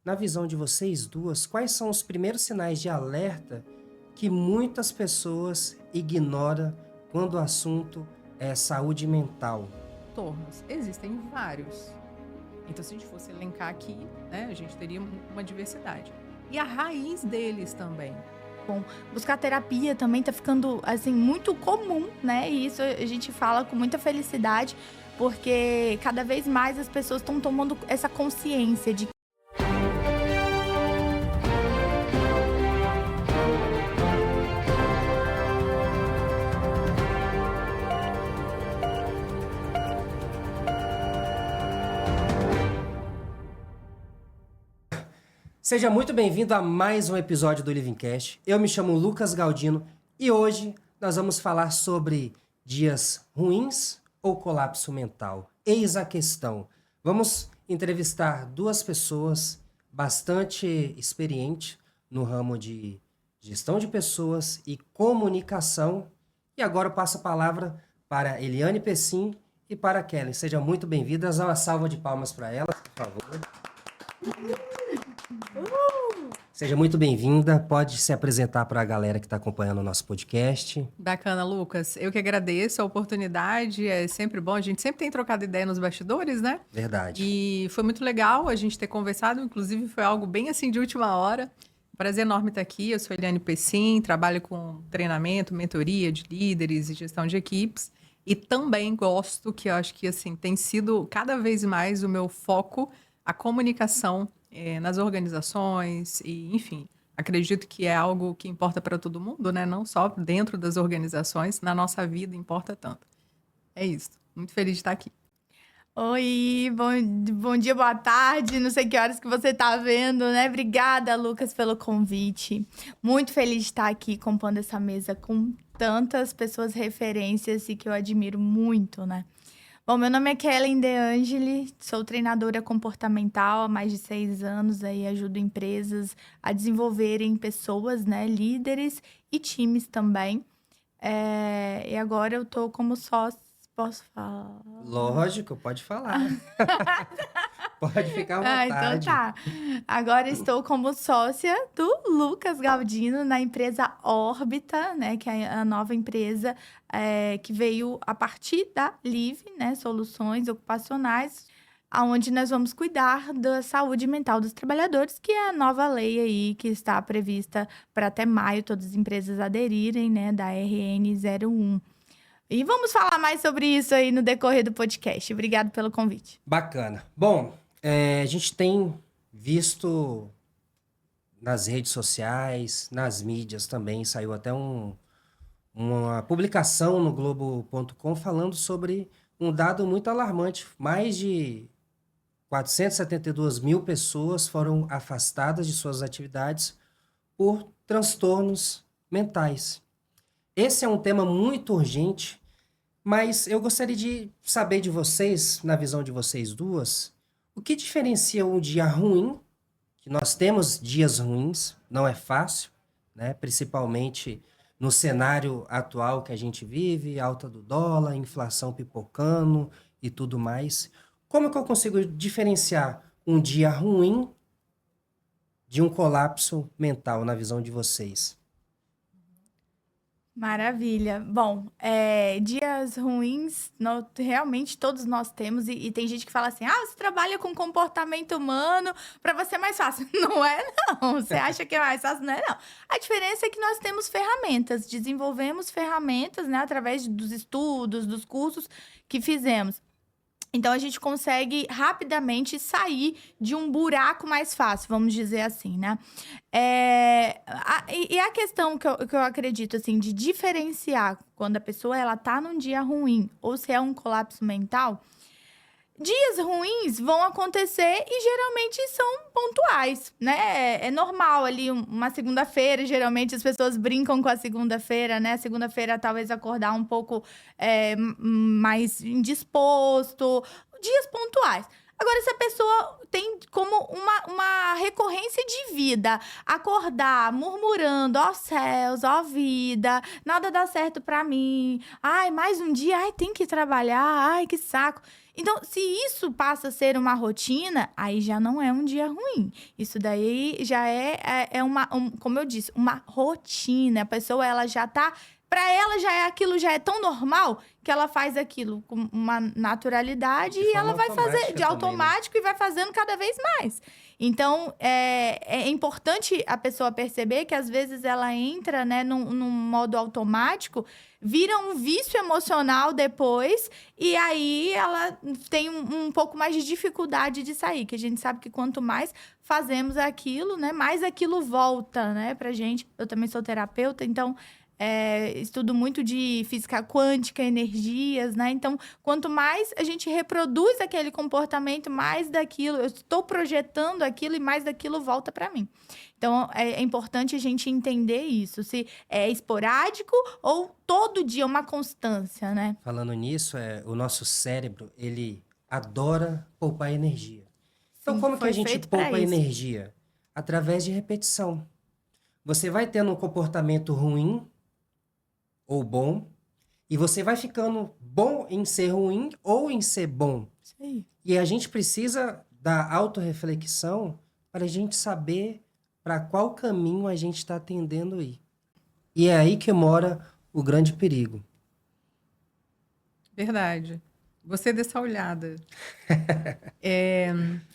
na visão de vocês duas, quais são os primeiros sinais de alerta que muitas pessoas ignoram quando o assunto é saúde mental? Tornos. Existem vários. Então, se a gente fosse elencar aqui, né, a gente teria uma diversidade. E a raiz deles também. Buscar terapia também tá ficando, assim, muito comum, né? E isso a gente fala com muita felicidade, porque cada vez mais as pessoas estão tomando essa consciência de Seja muito bem-vindo a mais um episódio do Livingcast. Eu me chamo Lucas Galdino e hoje nós vamos falar sobre dias ruins ou colapso mental. Eis a questão. Vamos entrevistar duas pessoas bastante experientes no ramo de gestão de pessoas e comunicação. E agora eu passo a palavra para Eliane Pessim e para a Kelly. Sejam muito bem-vindas. Uma salva de palmas para elas, por favor. Seja muito bem-vinda, pode se apresentar para a galera que está acompanhando o nosso podcast. Bacana, Lucas. Eu que agradeço a oportunidade, é sempre bom. A gente sempre tem trocado ideia nos bastidores, né? Verdade. E foi muito legal a gente ter conversado, inclusive foi algo bem assim de última hora. Prazer enorme estar aqui. Eu sou Eliane Pessim, trabalho com treinamento, mentoria de líderes e gestão de equipes. E também gosto, que eu acho que assim tem sido cada vez mais o meu foco, a comunicação nas organizações e, enfim, acredito que é algo que importa para todo mundo, né? Não só dentro das organizações, na nossa vida importa tanto. É isso. Muito feliz de estar aqui. Oi, bom dia, boa tarde, não sei que horas que você tá vendo, né? Obrigada, Lucas, pelo convite. Muito feliz de estar aqui compondo essa mesa com tantas pessoas referências e que eu admiro muito, né? Bom, meu nome é Kellen De Angeli, sou treinadora comportamental há mais de 6 anos, aí ajudo empresas a desenvolverem pessoas, né, líderes e times também. E agora eu tô como sócia, posso falar? Lógico, pode falar. Pode ficar à Então vontade. tá. Agora estou como sócia do Lucas Galdino na empresa Órbita, né? Que é a nova empresa que veio a partir da Live, né? Soluções Ocupacionais, aonde nós vamos cuidar da saúde mental dos trabalhadores, que é a nova lei aí que está prevista para até maio todas as empresas aderirem, né? Da RN 01. E vamos falar mais sobre isso aí no decorrer do podcast. Obrigado pelo convite. Bacana. Bom, a gente tem visto nas redes sociais, nas mídias também, saiu até uma publicação no Globo.com falando sobre um dado muito alarmante. Mais de 472 mil pessoas foram afastadas de suas atividades por transtornos mentais. Esse é um tema muito urgente, mas eu gostaria de saber de vocês, na visão de vocês duas, o que diferencia um dia ruim, que nós temos dias ruins, não é fácil, né? Principalmente no cenário atual que a gente vive, alta do dólar, inflação pipocando e tudo mais. Como que eu consigo diferenciar um dia ruim de um colapso mental, na visão de vocês? Maravilha. Bom, dias ruins, realmente todos nós temos, e tem gente que fala assim: ah, você trabalha com comportamento humano, para você é mais fácil. Não é, não. Você acha que é mais fácil? Não é, não. A diferença é que nós temos ferramentas, desenvolvemos ferramentas, né, através dos estudos, dos cursos que fizemos. Então, a gente consegue rapidamente sair de um buraco mais fácil, vamos dizer assim, né? E a questão que eu acredito, assim, de diferenciar quando a pessoa, ela tá num dia ruim ou se é um colapso mental, dias ruins vão acontecer e geralmente são pontuais, né? É normal ali uma segunda-feira, geralmente as pessoas brincam com a segunda-feira, né? Segunda-feira talvez acordar um pouco mais indisposto, dias pontuais. Agora, se a pessoa tem como uma recorrência de vida, acordar murmurando, ó céus, ó vida, nada dá certo pra mim, ai, mais um dia, ai, tem que trabalhar, ai, que saco. Então, se isso passa a ser uma rotina, aí já não é um dia ruim. Isso daí já é como eu disse, uma rotina. A pessoa, ela já tá... Para ela, aquilo já é tão normal que ela faz aquilo com uma naturalidade e ela vai fazer de automático e vai fazendo cada vez mais. Então, é importante a pessoa perceber que, às vezes, ela entra, né, num modo automático, vira um vício emocional depois, e aí ela tem um pouco mais de dificuldade de sair, que a gente sabe que quanto mais fazemos aquilo, né, mais aquilo volta, né, pra gente. Eu também sou terapeuta, então... estudo muito de física quântica, energias, né? Então, quanto mais a gente reproduz aquele comportamento, mais daquilo, eu estou projetando aquilo e mais daquilo volta para mim. Então, é importante a gente entender isso, se é esporádico ou todo dia uma constância, né? Falando nisso, o nosso cérebro, ele adora poupar energia. Então, Sim, como que foi a gente feito pra poupa isso. energia? Através de repetição. Você vai tendo um comportamento ruim ou bom, e você vai ficando bom em ser ruim ou em ser bom. Isso aí. E a gente precisa da autorreflexão para a gente saber para qual caminho a gente está tendendo a ir. E é aí que mora o grande perigo. Verdade. Você dê essa olhada.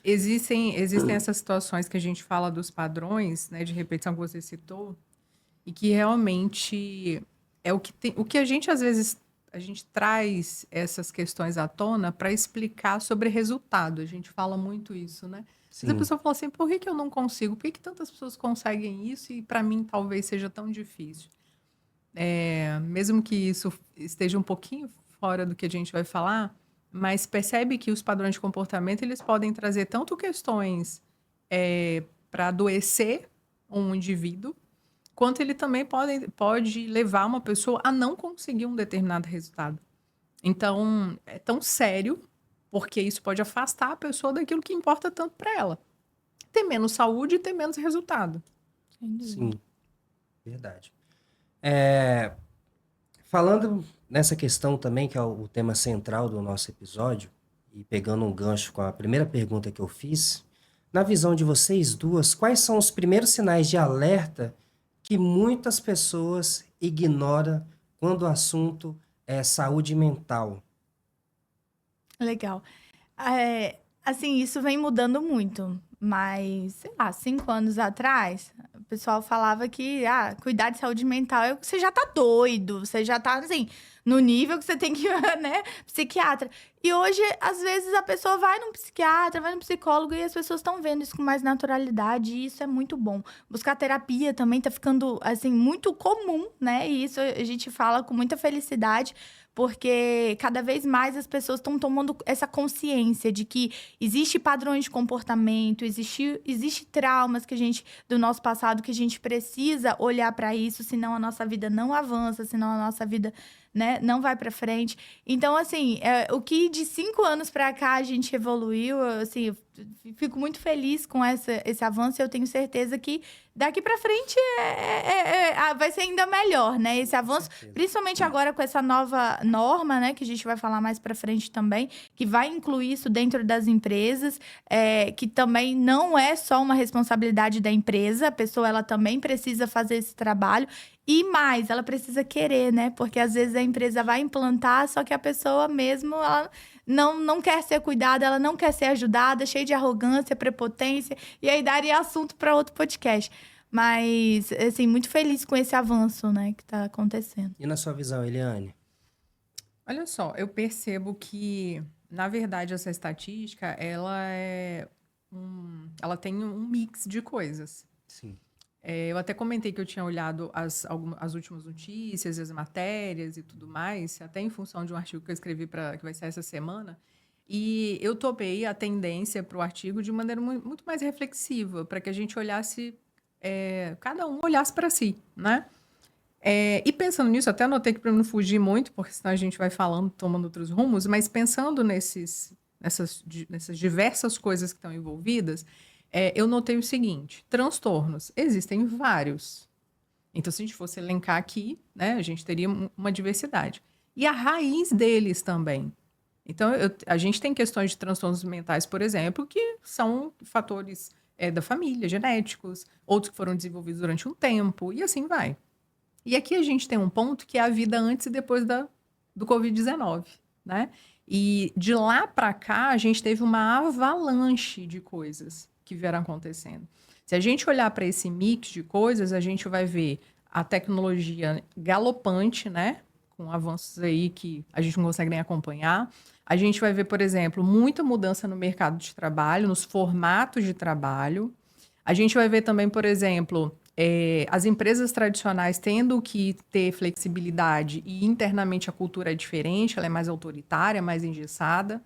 Existem essas situações que a gente fala dos padrões, né, de repetição que você citou, e que realmente é o que a gente, às vezes, a gente traz essas questões à tona para explicar sobre resultado. A gente fala muito isso, né? Mas a pessoa fala assim, por que eu não consigo? Por que tantas pessoas conseguem isso e para mim talvez seja tão difícil? Mesmo que isso esteja um pouquinho fora do que a gente vai falar, mas percebe que os padrões de comportamento, eles podem trazer tanto questões para adoecer um indivíduo, quanto ele também pode levar uma pessoa a não conseguir um determinado resultado. Então, é tão sério, porque isso pode afastar a pessoa daquilo que importa tanto para ela. Ter menos saúde e ter menos resultado. Sim, verdade. Falando nessa questão também, que é o tema central do nosso episódio, e pegando um gancho com a primeira pergunta que eu fiz, na visão de vocês duas, quais são os primeiros sinais de alerta que muitas pessoas ignoram quando o assunto é saúde mental? Legal. Assim, isso vem mudando muito, mas, sei lá, 5 anos atrás, o pessoal falava que, cuidar de saúde mental, você já tá doido, você já tá, assim, no nível que você tem que, né, psiquiatra. E hoje, às vezes, a pessoa vai num psiquiatra, vai num psicólogo e as pessoas estão vendo isso com mais naturalidade e isso é muito bom. Buscar terapia também tá ficando, assim, muito comum, né, e isso a gente fala com muita felicidade, porque cada vez mais as pessoas estão tomando essa consciência de que existe padrões de comportamento, existe traumas do nosso passado que a gente precisa olhar para isso, senão a nossa vida não avança, senão a nossa vida, né, não vai para frente. Então, assim, o que de 5 anos para cá a gente evoluiu, assim, eu fico muito feliz com esse avanço e eu tenho certeza que daqui para frente vai ser ainda melhor, né? Esse avanço, principalmente agora com essa nova norma, né, que a gente vai falar mais para frente também, que vai incluir isso dentro das empresas, que também não é só uma responsabilidade da empresa, a pessoa ela também precisa fazer esse trabalho. E mais, ela precisa querer, né? Porque às vezes a empresa vai implantar, só que a pessoa mesmo, ela não quer ser cuidada, ela não quer ser ajudada, cheia de arrogância, prepotência, e aí daria assunto para outro podcast. Mas, assim, muito feliz com esse avanço, né, que está acontecendo. E na sua visão, Eliane? Olha só, eu percebo que, na verdade, essa estatística, ela tem um mix de coisas. Sim. Eu até comentei que eu tinha olhado as últimas notícias, as matérias e tudo mais, até em função de um artigo que eu escrevi que vai sair essa semana, e eu topei a tendência para o artigo de maneira muito mais reflexiva, para que a gente olhasse, cada um olhasse para si, né? E pensando nisso, até anotei que para não fugir muito, porque senão a gente vai falando, tomando outros rumos, mas pensando nessas diversas coisas que estão envolvidas, eu notei o seguinte: transtornos, existem vários. Então, se a gente fosse elencar aqui, né, a gente teria uma diversidade. E a raiz deles também. Então, a gente tem questões de transtornos mentais, por exemplo, que são fatores da família, genéticos, outros que foram desenvolvidos durante um tempo, e assim vai. E aqui a gente tem um ponto que é a vida antes e depois do Covid-19, né? E de lá para cá, a gente teve uma avalanche de coisas que vieram acontecendo. Se a gente olhar para esse mix de coisas, a gente vai ver a tecnologia galopante, né? Com avanços aí que a gente não consegue nem acompanhar. A gente vai ver, por exemplo, muita mudança no mercado de trabalho, nos formatos de trabalho. A gente vai ver também, por exemplo, as empresas tradicionais tendo que ter flexibilidade e internamente a cultura é diferente, ela é mais autoritária, mais engessada.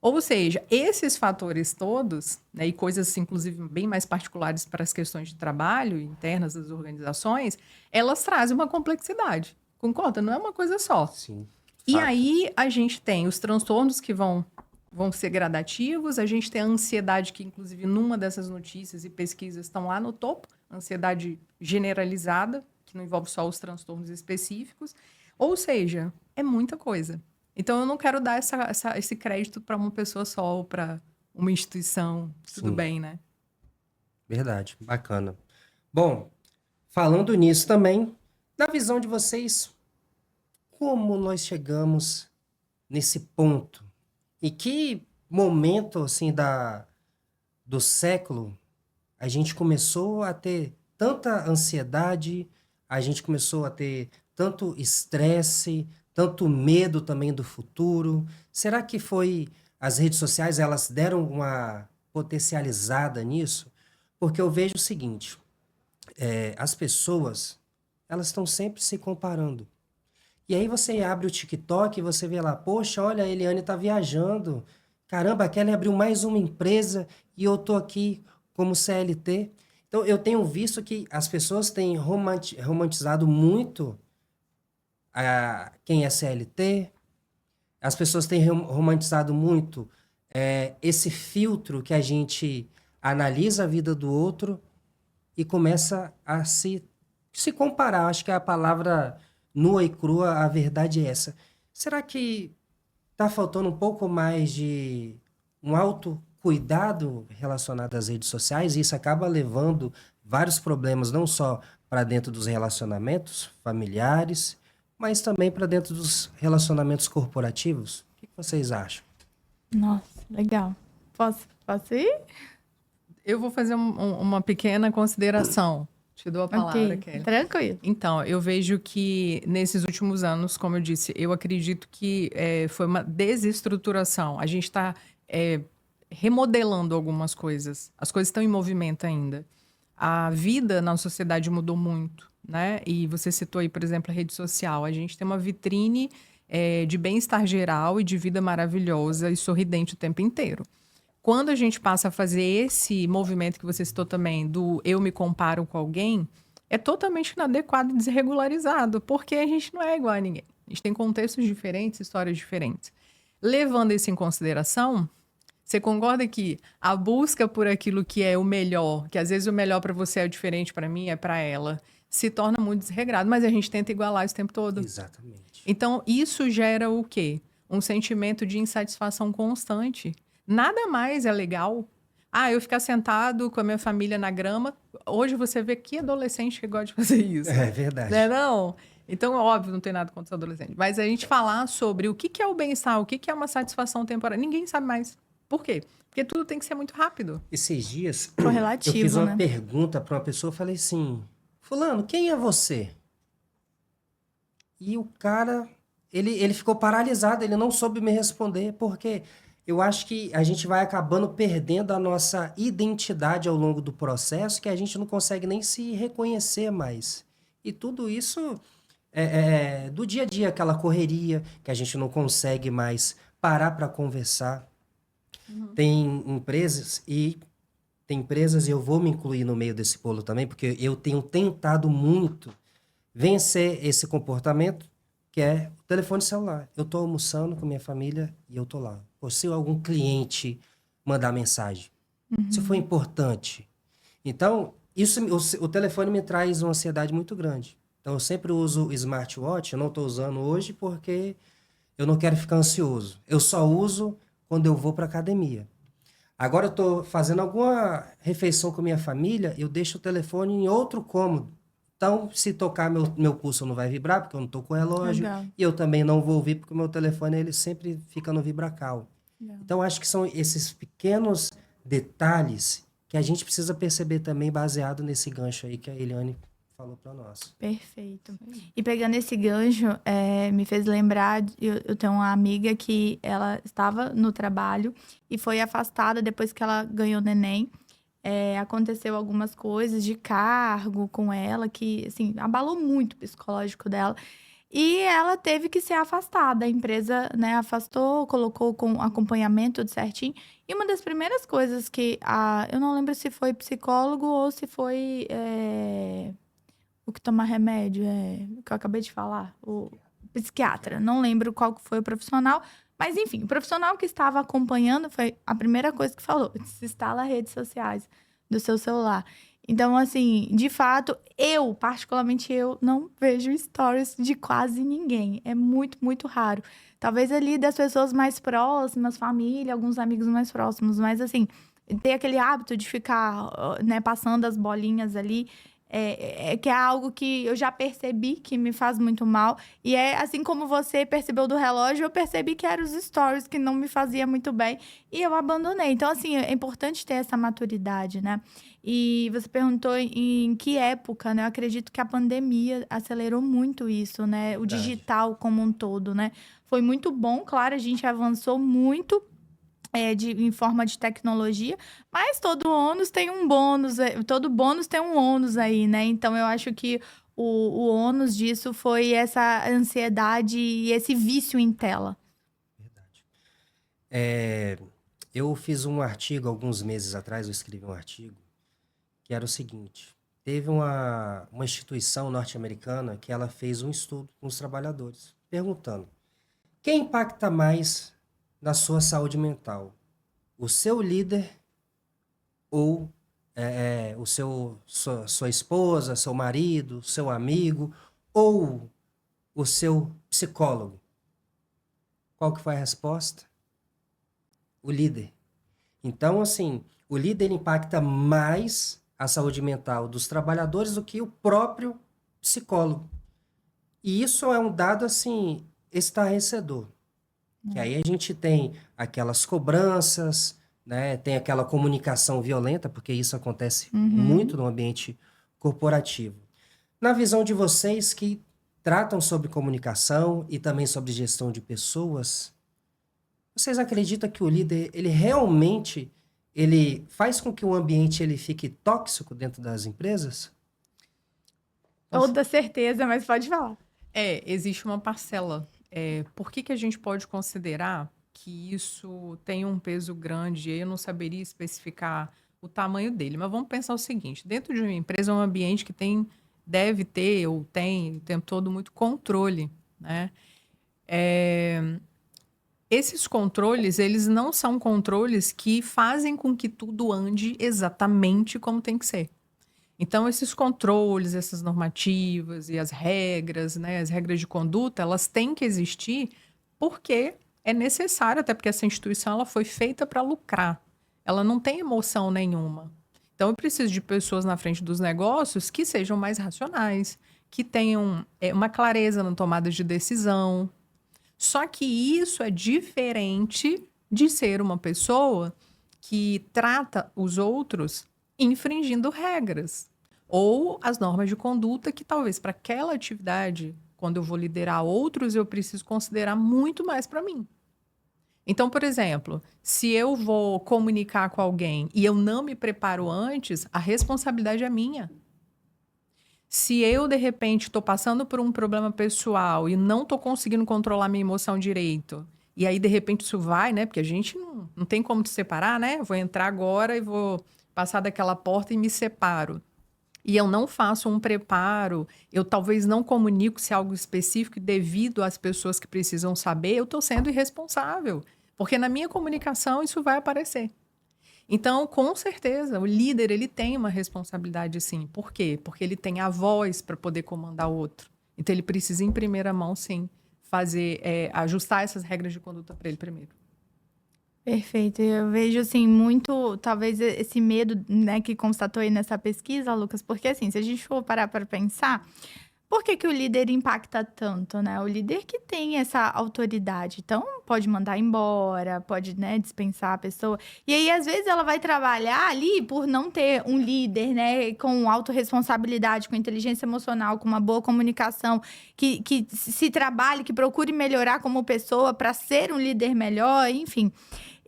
Ou seja, esses fatores todos, né, e coisas, inclusive, bem mais particulares para as questões de trabalho internas das organizações, elas trazem uma complexidade. Concorda? Não é uma coisa só. Sim. E Fato. aí a gente tem os transtornos que vão ser gradativos, a gente tem a ansiedade que, inclusive, numa dessas notícias e pesquisas estão lá no topo, ansiedade generalizada, que não envolve só os transtornos específicos. Ou seja, é muita coisa. Então, eu não quero dar esse crédito para uma pessoa só ou para uma instituição. Tudo Sim. bem, né? Verdade, bacana. Bom, falando nisso também, na visão de vocês, como nós chegamos nesse ponto? E que momento, assim, do século a gente começou a ter tanta ansiedade, a gente começou a ter tanto estresse, tanto medo também do futuro? Será que foi as redes sociais, elas deram uma potencializada nisso? Porque eu vejo o seguinte, as pessoas, elas estão sempre se comparando. E aí você abre o TikTok e você vê lá, poxa, olha, a Eliane tá viajando. Caramba, a Kelly abriu mais uma empresa e eu tô aqui como CLT. Então, eu tenho visto que as pessoas têm romantizado muito quem é CLT, as pessoas têm romantizado muito esse filtro que a gente analisa a vida do outro e começa a se comparar. Acho que a palavra nua e crua, a verdade é essa. Será que está faltando um pouco mais de um autocuidado relacionado às redes sociais? E isso acaba levando vários problemas, não só para dentro dos relacionamentos familiares, mas também para dentro dos relacionamentos corporativos? O que vocês acham? Nossa, legal. Posso ir? Eu vou fazer uma pequena consideração. Te dou a palavra, Ok, Kelly. tranquilo. Então, eu vejo que nesses últimos anos, como eu disse, eu acredito que foi uma desestruturação. A gente está remodelando algumas coisas. As coisas estão em movimento ainda. A vida na sociedade mudou muito, né? E você citou aí, por exemplo, a rede social. A gente tem uma vitrine de bem-estar geral e de vida maravilhosa e sorridente o tempo inteiro. Quando a gente passa a fazer esse movimento que você citou também, do eu me comparo com alguém, é totalmente inadequado e desregularizado, porque a gente não é igual a ninguém. A gente tem contextos diferentes, histórias diferentes. Levando isso em consideração, você concorda que a busca por aquilo que é o melhor, que às vezes o melhor para você é diferente para mim, é para ela, se torna muito desregrado, mas a gente tenta igualar isso o tempo todo. Exatamente. Então, isso gera o quê? Um sentimento de insatisfação constante. Nada mais é legal. Eu ficar sentado com a minha família na grama. Hoje você vê que adolescente que gosta de fazer isso. É verdade. Né, não? Então, óbvio, não tem nada contra os adolescentes. Mas a gente falar sobre o que é o bem-estar, o que é uma satisfação temporária, ninguém sabe mais. Por quê? Porque tudo tem que ser muito rápido. Esses dias, Foi eu relativo, fiz uma né? pergunta para uma pessoa, eu falei assim, fulano, quem é você? E o cara, ele ficou paralisado, ele não soube me responder, porque eu acho que a gente vai acabando perdendo a nossa identidade ao longo do processo, que a gente não consegue nem se reconhecer mais. E tudo isso do dia a dia, aquela correria, que a gente não consegue mais parar para conversar. Tem empresas e eu vou me incluir no meio desse bolo também, porque eu tenho tentado muito vencer esse comportamento, que é o telefone celular. Eu estou almoçando com minha família e eu estou lá. Ou se algum cliente mandar mensagem, se for importante. Então, o telefone me traz uma ansiedade muito grande. Então, eu sempre uso o smartwatch, eu não estou usando hoje porque eu não quero ficar ansioso. Eu só uso quando eu vou para academia. Agora eu estou fazendo alguma refeição com minha família, eu deixo o telefone em outro cômodo. Então, se tocar meu pulso não vai vibrar, porque eu não estou com o relógio. Legal. E eu também não vou ouvir, porque o meu telefone ele sempre fica no vibracal. Legal. Então, acho que são esses pequenos detalhes que a gente precisa perceber também, baseado nesse gancho aí que a Eliane falou para nós. Perfeito. E pegando esse gancho, me fez lembrar, eu tenho uma amiga que ela estava no trabalho e foi afastada depois que ela ganhou neném. Aconteceu algumas coisas de cargo com ela que, assim, abalou muito o psicológico dela. E ela teve que ser afastada. A empresa, né, afastou, colocou com acompanhamento tudo certinho. E uma das primeiras coisas que eu não lembro se foi psicólogo ou se foi o que toma remédio, o que eu acabei de falar, o psiquiatra. Não lembro qual que foi o profissional, mas enfim, o profissional que estava acompanhando foi a primeira coisa que falou: desinstala redes sociais do seu celular. Então, assim, de fato, particularmente eu, não vejo stories de quase ninguém. É muito, muito raro. Talvez ali das pessoas mais próximas, família, alguns amigos mais próximos, mas assim, ter aquele hábito de ficar, né, passando as bolinhas ali, que é algo que eu já percebi que me faz muito mal. E assim como você percebeu do relógio, eu percebi que eram os stories que não me fazia muito bem e eu abandonei. Então, assim, é importante ter essa maturidade, né? E você perguntou em que época, né? Eu acredito que a pandemia acelerou muito isso, né? O Verdade. digital como um todo, né? Foi muito bom, claro, a gente avançou muito em forma de tecnologia, mas todo ônus tem um bônus, todo bônus tem um ônus aí, né? Então eu acho que o ônus disso foi essa ansiedade e esse vício em tela. Verdade. Eu fiz um artigo alguns meses atrás, eu escrevi um artigo, que era o seguinte: teve uma instituição norte-americana que ela fez um estudo com os trabalhadores, perguntando: quem impacta mais na sua saúde mental? O seu líder ou sua esposa, seu marido, seu amigo ou o seu psicólogo? Qual que foi a resposta? O líder. Então, assim, o líder impacta mais a saúde mental dos trabalhadores do que o próprio psicólogo. E isso é um dado, assim, estarrecedor. Que aí a gente tem aquelas cobranças, né? Tem aquela comunicação violenta, porque isso acontece muito no ambiente corporativo. Na visão de vocês que tratam sobre comunicação e também sobre gestão de pessoas, vocês acreditam que o líder, ele realmente faz com que o ambiente ele fique tóxico dentro das empresas? Toda certeza, mas pode falar. Existe uma parcela. Por que a gente pode considerar que isso tem um peso grande? Eu não saberia especificar o tamanho dele, mas vamos pensar o seguinte: dentro de uma empresa é um ambiente que deve ter ou tem o tempo todo muito controle, né? Esses controles, eles não são controles que fazem com que tudo ande exatamente como tem que ser. Então, esses controles, essas normativas e as regras, né, as regras de conduta, elas têm que existir porque é necessário, até porque essa instituição ela foi feita para lucrar. Ela não tem emoção nenhuma. Então, eu preciso de pessoas na frente dos negócios que sejam mais racionais, que tenham uma clareza na tomada de decisão. Só que isso é diferente de ser uma pessoa que trata os outros infringindo regras ou as normas de conduta que talvez para aquela atividade, quando eu vou liderar outros, eu preciso considerar muito mais para mim. Então, por exemplo, se eu vou comunicar com alguém e eu não me preparo antes, a responsabilidade é minha. Se eu, de repente, estou passando por um problema pessoal e não estou conseguindo controlar minha emoção direito, e aí, de repente, isso vai, né? Porque a gente não tem como te separar, né? Eu vou entrar agora e vou passar daquela porta e me separo. E eu não faço um preparo, eu talvez não comunico se é algo específico devido às pessoas que precisam saber, eu estou sendo irresponsável. Porque na minha comunicação isso vai aparecer. Então, com certeza, o líder ele tem uma responsabilidade sim. Por quê? Porque ele tem a voz para poder comandar o outro. Então, ele precisa, em primeira mão, sim, ajustar essas regras de conduta para ele primeiro. Perfeito. Eu vejo, assim, muito, talvez, esse medo, né, que constatou aí nessa pesquisa, Lucas, porque, assim, se a gente for parar para pensar, por que que o líder impacta tanto, né? O líder que tem essa autoridade. Então, pode mandar embora, pode, né, dispensar a pessoa. E aí, às vezes, ela vai trabalhar ali por não ter um líder, né, com autorresponsabilidade, com inteligência emocional, com uma boa comunicação, que se trabalhe, que procure melhorar como pessoa para ser um líder melhor, enfim.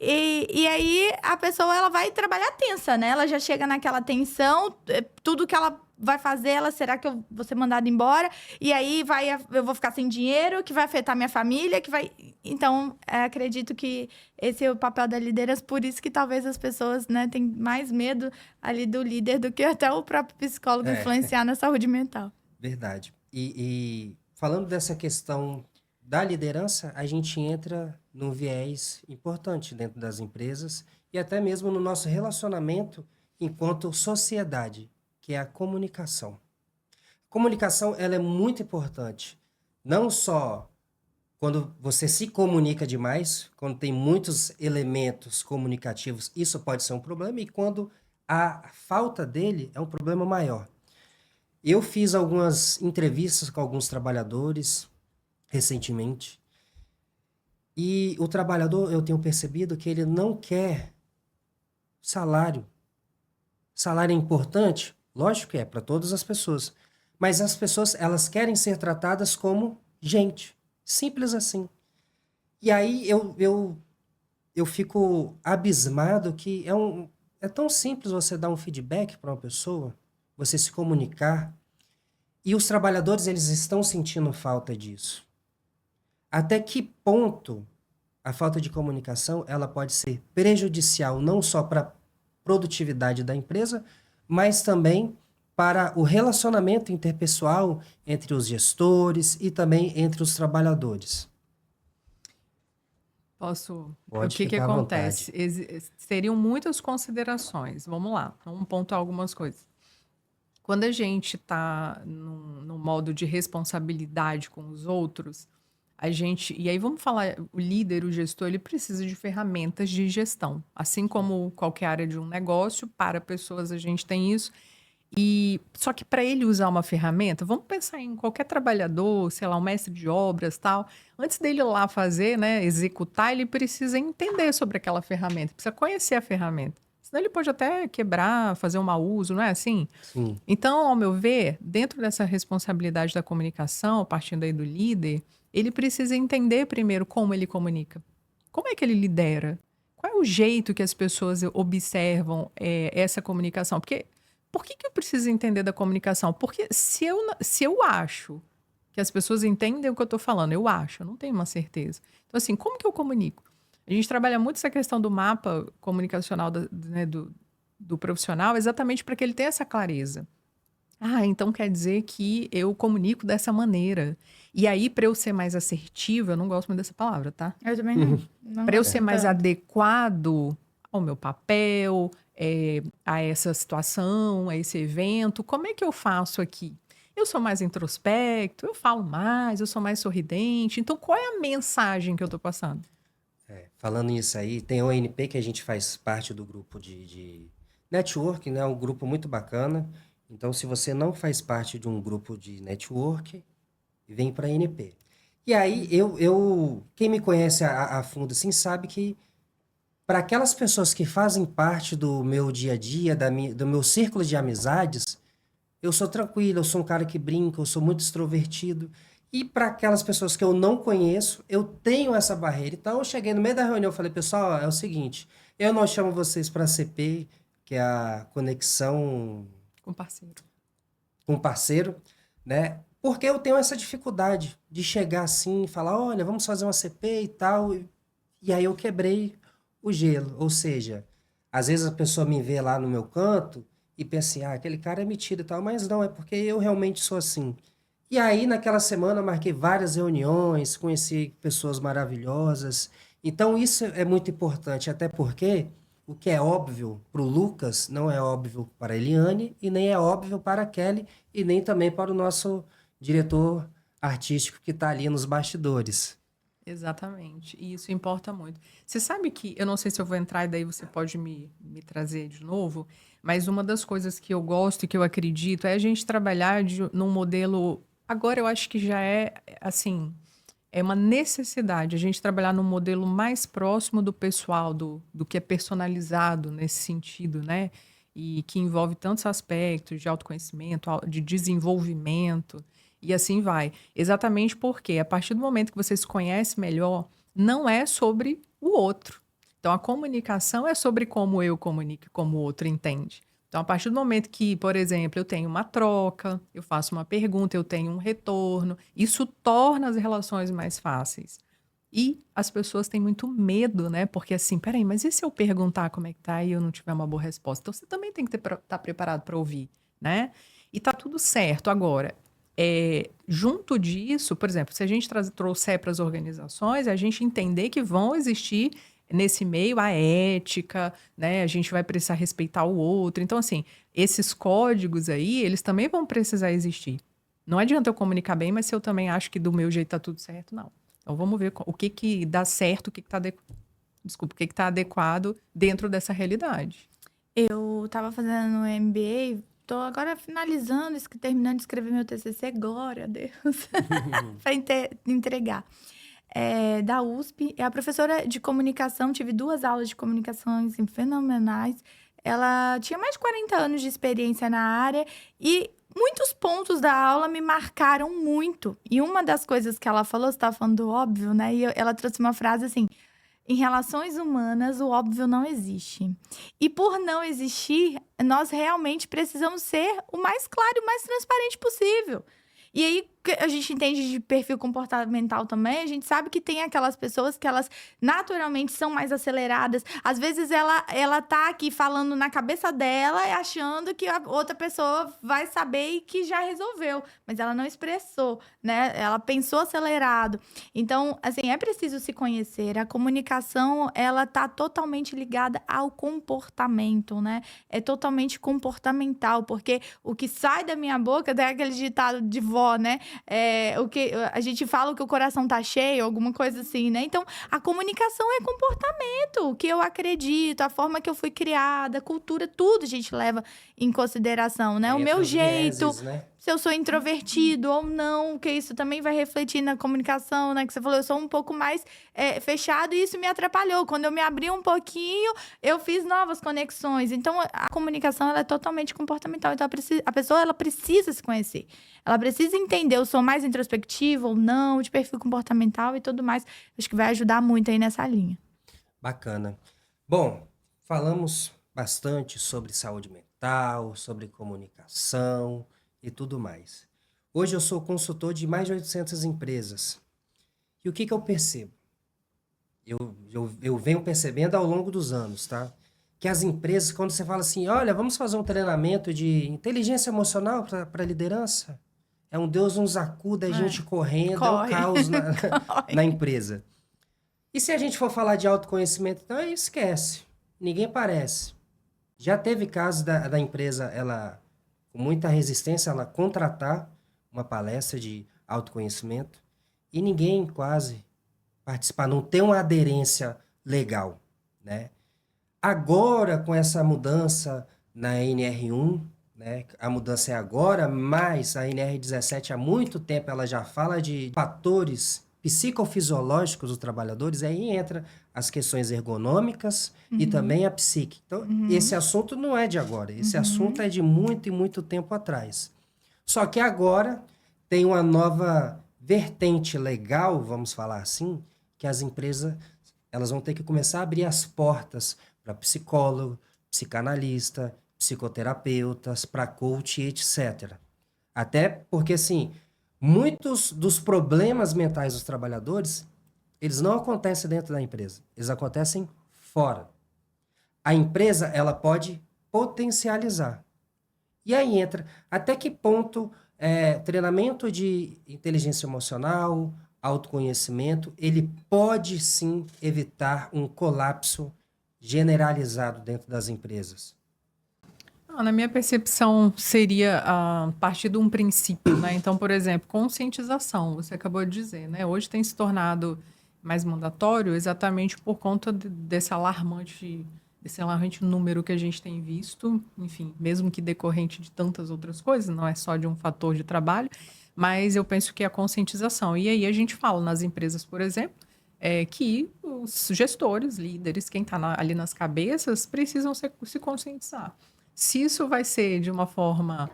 E aí a pessoa ela vai trabalhar tensa, né? Ela já chega naquela tensão, tudo que ela vai fazer, será que eu vou ser mandada embora? E aí eu vou ficar sem dinheiro, que vai afetar minha família, que vai. Então, acredito que esse é o papel da liderança, por isso que talvez as pessoas, né, têm mais medo ali do líder do que até o próprio psicólogo influenciar na saúde mental. Verdade. E falando dessa questão da liderança, a gente entra num viés importante dentro das empresas e até mesmo no nosso relacionamento enquanto sociedade, que é a comunicação. Comunicação, ela é muito importante, não só quando você se comunica demais, quando tem muitos elementos comunicativos, isso pode ser um problema, e quando a falta dele é um problema maior. Eu fiz algumas entrevistas com alguns trabalhadores recentemente, e o trabalhador, eu tenho percebido que ele não quer salário. Salário é importante? Lógico que é, para todas as pessoas. Mas as pessoas, elas querem ser tratadas como gente. Simples assim. E aí eu fico abismado que é tão simples você dar um feedback para uma pessoa, você se comunicar, e os trabalhadores, eles estão sentindo falta disso. Até que ponto a falta de comunicação ela pode ser prejudicial não só para a produtividade da empresa, mas também para o relacionamento interpessoal entre os gestores e também entre os trabalhadores. Posso? Pode O que ficar à acontece? Seriam muitas considerações. Vamos lá, vamos pontuar algumas coisas. Quando a gente está num modo de responsabilidade com os outros, e aí vamos falar, o líder, o gestor, ele precisa de ferramentas de gestão. Assim como qualquer área de um negócio, para pessoas a gente tem isso. Só que para ele usar uma ferramenta, vamos pensar em qualquer trabalhador, sei lá, um mestre de obras, tal. Antes dele ir lá fazer, né, executar, ele precisa entender sobre aquela ferramenta, precisa conhecer a ferramenta. Senão ele pode até quebrar, fazer um mau uso, não é assim? Sim. Então, ao meu ver, dentro dessa responsabilidade da comunicação, partindo aí do líder, ele precisa entender primeiro como ele comunica. Como é que ele lidera? Qual é o jeito que as pessoas observam essa comunicação? Porque por que eu preciso entender da comunicação? Porque se eu acho que as pessoas entendem o que eu estou falando, eu não tenho uma certeza. Então, assim, como que eu comunico? A gente trabalha muito essa questão do mapa comunicacional do profissional, exatamente para que ele tenha essa clareza. Então quer dizer que eu comunico dessa maneira. E aí, para eu ser mais assertiva, eu não gosto muito dessa palavra, tá? Eu também não. Para eu ser mais adequado ao meu papel, a essa situação, a esse evento, como é que eu faço aqui? Eu sou mais introspecto, eu falo mais, eu sou mais sorridente. Então, qual é a mensagem que eu estou passando? Falando nisso aí, tem a ONP, que a gente faz parte do grupo de network, né? Um grupo muito bacana. Então, se você não faz parte de um grupo de network, vem para a ANP. E aí, quem me conhece a fundo assim, sabe que para aquelas pessoas que fazem parte do meu dia a dia, do meu círculo de amizades, eu sou tranquilo, eu sou um cara que brinca, eu sou muito extrovertido. E para aquelas pessoas que eu não conheço, eu tenho essa barreira. Então, eu cheguei no meio da reunião e falei, pessoal, é o seguinte, eu não chamo vocês para a CP, que é a conexão Com parceiro. com parceiro, né? Porque eu tenho essa dificuldade de chegar assim e falar, olha, vamos fazer uma CP e tal. E aí eu quebrei o gelo. Ou seja, às vezes a pessoa me vê lá no meu canto e pensa assim, aquele cara é metido e tal, mas não, é porque eu realmente sou assim. E aí, naquela semana, eu marquei várias reuniões, conheci pessoas maravilhosas. Então, isso é muito importante, até porque o que é óbvio para o Lucas não é óbvio para a Eliane, e nem é óbvio para a Kelly, e nem também para o nosso diretor artístico que está ali nos bastidores. Exatamente. E isso importa muito. Você sabe que, eu não sei se eu vou entrar e daí você pode me trazer de novo, mas uma das coisas que eu gosto e que eu acredito é a gente trabalhar num modelo. Agora eu acho que já é, assim, é uma necessidade a gente trabalhar num modelo mais próximo do pessoal, do que é personalizado nesse sentido, né? E que envolve tantos aspectos de autoconhecimento, de desenvolvimento, e assim vai. Exatamente porque, a partir do momento que você se conhece melhor, não é sobre o outro. Então, a comunicação é sobre como eu comunico e como o outro entende. Então, a partir do momento que, por exemplo, eu tenho uma troca, eu faço uma pergunta, eu tenho um retorno, isso torna as relações mais fáceis. E as pessoas têm muito medo, né? Porque assim, peraí, mas e se eu perguntar como é que tá e eu não tiver uma boa resposta? Então, você também tem que estar preparado para ouvir, né? E tá tudo certo. Agora, junto disso, por exemplo, se a gente trouxer para as organizações, a gente entender que vão existir nesse meio a ética, né? A gente vai precisar respeitar o outro. Então, assim, esses códigos aí, eles também vão precisar existir. Não adianta eu comunicar bem, mas se eu também acho que do meu jeito tá tudo certo, não. Então, vamos ver o que que dá certo, o que que tá desculpa, o que que tá adequado dentro dessa realidade. Eu estava fazendo um MBA, tô agora finalizando, terminando de escrever meu TCC, glória a Deus, para entregar. Da USP, é a professora de comunicação, tive 2 aulas de comunicação assim, fenomenais. Ela tinha mais de 40 anos de experiência na área e muitos pontos da aula me marcaram muito. E uma das coisas que ela falou, você estava falando do óbvio, né? E ela trouxe uma frase assim: em relações humanas, o óbvio não existe. E por não existir, nós realmente precisamos ser o mais claro e o mais transparente possível. E aí, a gente entende de perfil comportamental também, a gente sabe que tem aquelas pessoas que elas naturalmente são mais aceleradas. Às vezes ela tá aqui falando na cabeça dela, achando que a outra pessoa vai saber e que já resolveu, mas ela não expressou, né? Ela pensou acelerado. Então, assim, é preciso se conhecer. A comunicação, ela tá totalmente ligada ao comportamento, né? É totalmente comportamental, porque o que sai da minha boca, é aquele ditado de vó, né? O que a gente fala que o coração tá cheio, alguma coisa assim, né? Então, a comunicação é comportamento, o que eu acredito, a forma que eu fui criada, a cultura, tudo a gente leva em consideração, né? O meu jeito, vieses, né? se eu sou introvertido ou não, que isso também vai refletir na comunicação, né? Que você falou, eu sou um pouco mais fechado e isso me atrapalhou. Quando eu me abri um pouquinho, eu fiz novas conexões. Então, a comunicação, ela é totalmente comportamental. Então, a pessoa, ela precisa se conhecer. Ela precisa entender, eu sou mais introspectiva ou não, de perfil comportamental e tudo mais. Acho que vai ajudar muito aí nessa linha. Bacana. Bom, falamos bastante sobre saúde mental, sobre comunicação e tudo mais. Hoje eu sou consultor de mais de 800 empresas. E o que eu percebo? Eu venho percebendo ao longo dos anos, tá? Que as empresas, quando você fala assim, olha, vamos fazer um treinamento de inteligência emocional para liderança, é um Deus nos acuda, a gente correndo, é um Corre. caos Corre. na empresa. E se a gente for falar de autoconhecimento, então esquece. Ninguém aparece. Já teve casos da empresa, ela, com muita resistência, ela contratar uma palestra de autoconhecimento e ninguém quase participar, não tem uma aderência legal, né? Agora, com essa mudança na NR1, né? A mudança é agora, mas a NR17 há muito tempo ela já fala de fatores psicofisiológicos dos trabalhadores, aí entra as questões ergonômicas e também a psique. Então, esse assunto não é de agora, esse assunto é de muito e muito tempo atrás. Só que agora tem uma nova vertente legal, vamos falar assim, que as empresas elas vão ter que começar a abrir as portas para psicólogo, psicanalista, psicoterapeutas, para coach, etc. Até porque, assim, muitos dos problemas mentais dos trabalhadores, eles não acontecem dentro da empresa, eles acontecem fora. A empresa, ela pode potencializar. E aí entra, até que ponto treinamento de inteligência emocional, autoconhecimento, ele pode sim evitar um colapso generalizado dentro das empresas? Na minha percepção, seria a partir de um princípio, né? Então, por exemplo, conscientização, você acabou de dizer, né? Hoje tem se tornado mais mandatório exatamente por conta desse alarmante número que a gente tem visto, enfim, mesmo que decorrente de tantas outras coisas, não é só de um fator de trabalho, mas eu penso que é a conscientização. E aí a gente fala nas empresas, por exemplo, que os gestores, líderes, quem está ali nas cabeças, precisam se conscientizar. Se isso vai ser de uma forma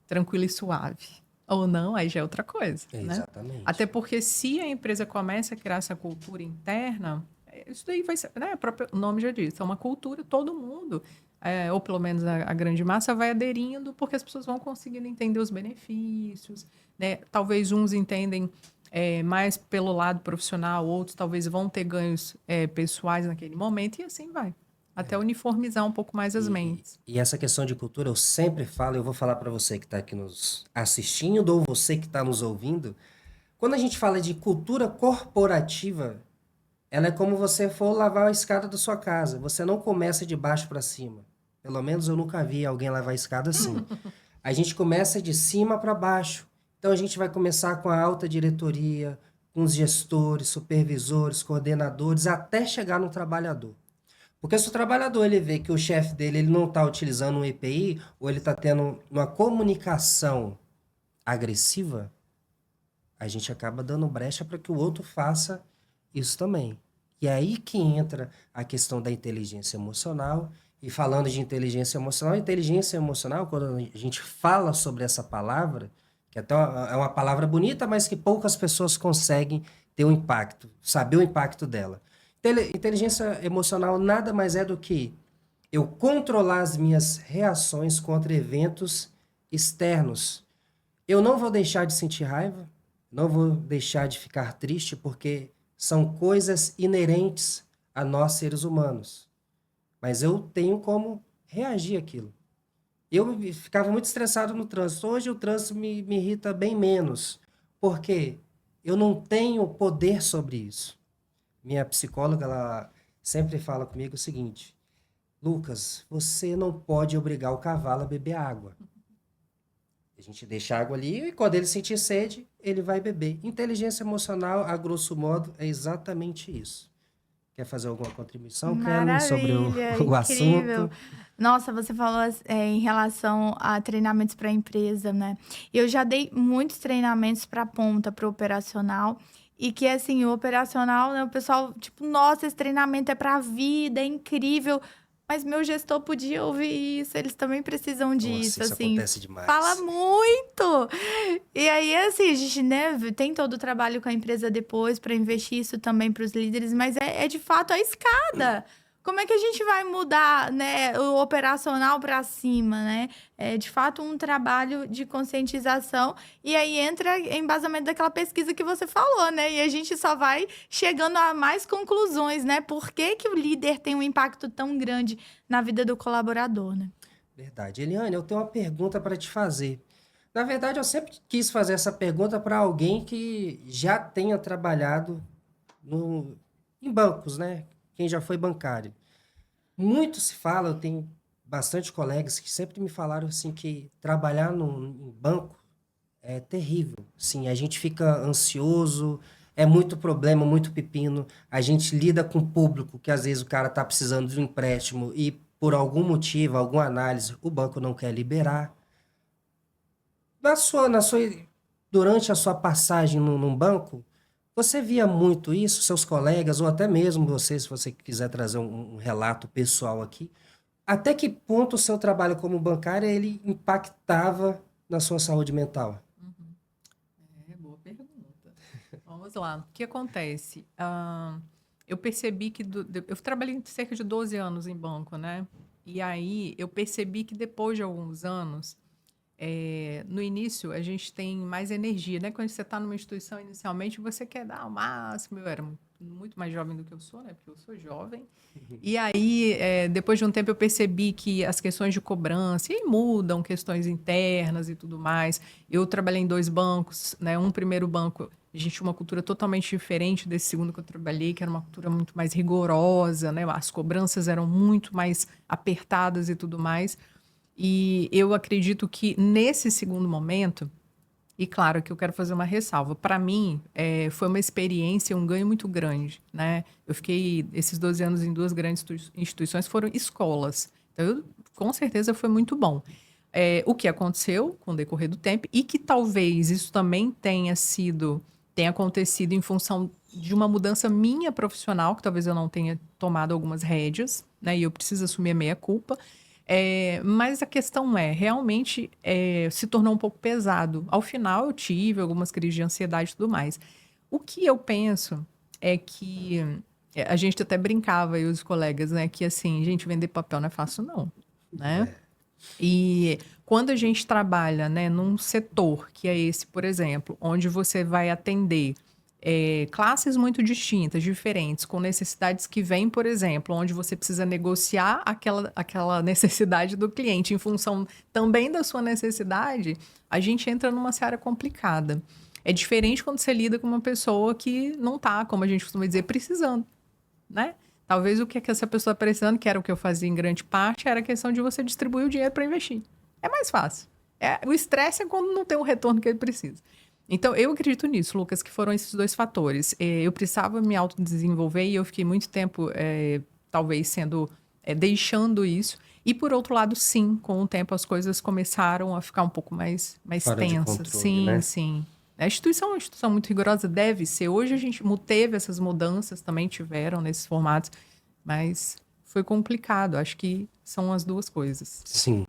tranquila e suave ou não, aí já é outra coisa. Exatamente. Né? Até porque se a empresa começa a criar essa cultura interna, isso daí vai ser, né? O nome já diz, é uma cultura, todo mundo, ou pelo menos a grande massa, vai aderindo, porque as pessoas vão conseguindo entender os benefícios. Né? Talvez uns entendem mais pelo lado profissional, outros talvez vão ter ganhos pessoais naquele momento, e assim vai. Até uniformizar um pouco mais as mentes. E essa questão de cultura, eu sempre falo, eu vou falar para você que está aqui nos assistindo ou você que está nos ouvindo, quando a gente fala de cultura corporativa, ela é como você for lavar a escada da sua casa. Você não começa de baixo para cima. Pelo menos eu nunca vi alguém lavar a escada assim. A gente começa de cima para baixo. Então a gente vai começar com a alta diretoria, com os gestores, supervisores, coordenadores, até chegar no trabalhador. Porque se o trabalhador ele vê que o chefe dele ele não está utilizando um EPI, ou ele está tendo uma comunicação agressiva, a gente acaba dando brecha para que o outro faça isso também. E é aí que entra a questão da inteligência emocional. E falando de inteligência emocional, quando a gente fala sobre essa palavra, que até é uma palavra bonita, mas que poucas pessoas conseguem ter um impacto, saber o impacto dela. Inteligência emocional nada mais é do que eu controlar as minhas reações contra eventos externos. Eu não vou deixar de sentir raiva, não vou deixar de ficar triste, porque são coisas inerentes a nós seres humanos. Mas eu tenho como reagir àquilo. Eu ficava muito estressado no trânsito. Hoje o trânsito me irrita bem menos, porque eu não tenho poder sobre isso. Minha psicóloga, ela sempre fala comigo o seguinte: Lucas, você não pode obrigar o cavalo a beber água. A gente deixa a água ali e quando ele sentir sede, ele vai beber. Inteligência emocional, a grosso modo, é exatamente isso. Quer fazer alguma contribuição, Kelly, sobre o assunto? Nossa, você falou em relação a treinamentos para a empresa, né? Eu já dei muitos treinamentos para ponta, para o operacional. E que, assim, o operacional, né? O pessoal, tipo, nossa, esse treinamento é para a vida, é incrível. Mas meu gestor podia ouvir isso, eles também precisam disso, Nossa, isso assim. acontece demais. Fala muito! E aí, assim, a gente, né, tem todo o trabalho com a empresa depois para investir isso também para os líderes, mas é de fato a escada. Como é que a gente vai mudar, né, o operacional para cima, né? É de fato um trabalho de conscientização e aí entra embasamento daquela pesquisa que você falou, né? E a gente só vai chegando a mais conclusões, né? Por que que o líder tem um impacto tão grande na vida do colaborador, né? Verdade. Eliane, eu tenho uma pergunta para te fazer. Na verdade, eu sempre quis fazer essa pergunta para alguém que já tenha trabalhado em bancos, né? Quem já foi bancário. Muito se fala, eu tenho bastante colegas que sempre me falaram assim que trabalhar em banco é terrível. Sim, a gente fica ansioso, é muito problema, muito pepino. A gente lida com o público, que às vezes o cara está precisando de um empréstimo e por algum motivo, alguma análise, o banco não quer liberar. Durante a sua passagem num banco, você via muito isso, seus colegas, ou até mesmo você, se você quiser trazer um relato pessoal aqui, até que ponto o seu trabalho como bancária, ele impactava na sua saúde mental? Boa pergunta. Vamos lá. O que acontece? Eu percebi que... eu trabalhei cerca de 12 anos em banco, né? E aí, eu percebi que depois de alguns anos... no início, a gente tem mais energia, né? Quando você está numa instituição, inicialmente, você quer dar o máximo. Eu era muito mais jovem do que eu sou, né? Porque eu sou jovem. E aí, depois de um tempo, eu percebi que as questões de cobrança, e aí mudam questões internas e tudo mais. Eu trabalhei em 2 bancos, né? Um primeiro banco, A gente tinha uma cultura totalmente diferente desse segundo que eu trabalhei, que era uma cultura muito mais rigorosa, né? As cobranças eram muito mais apertadas e tudo mais. E eu acredito que nesse segundo momento, e claro que eu quero fazer uma ressalva, para mim foi uma experiência, um ganho muito grande, né? Eu fiquei esses 12 anos em duas grandes instituições, foram escolas. Então, com certeza foi muito bom. O que aconteceu com o decorrer do tempo e que talvez isso também tenha acontecido em função de uma mudança minha profissional, que talvez eu não tenha tomado algumas rédeas, né? E eu preciso assumir a meia-culpa. Mas a questão realmente se tornou um pouco pesado. Ao final eu tive algumas crises de ansiedade e tudo mais. O que eu penso é que a gente até brincava, eu e os colegas, né? Que assim, gente, vender papel não é fácil não, né? E quando a gente trabalha, né, num setor que é esse, por exemplo, onde você vai atender classes muito distintas, diferentes, com necessidades que vêm, por exemplo, onde você precisa negociar aquela necessidade do cliente em função também da sua necessidade, a gente entra numa seara complicada. É diferente quando você lida com uma pessoa que não está, como a gente costuma dizer, precisando, né? Talvez o que essa pessoa está precisando, que era o que eu fazia em grande parte, era a questão de você distribuir o dinheiro para investir. É mais fácil. O estresse é quando não tem o retorno que ele precisa. Então, eu acredito nisso, Lucas, que foram esses dois fatores. Eu precisava me autodesenvolver e eu fiquei muito tempo, talvez, deixando isso. E, por outro lado, sim, com o tempo as coisas começaram a ficar um pouco mais Fora de tensas. controle, Sim, né? sim. A instituição é uma instituição muito rigorosa, deve ser. Hoje a gente teve essas mudanças, também tiveram nesses formatos, mas foi complicado. Acho que são as duas coisas. Sim.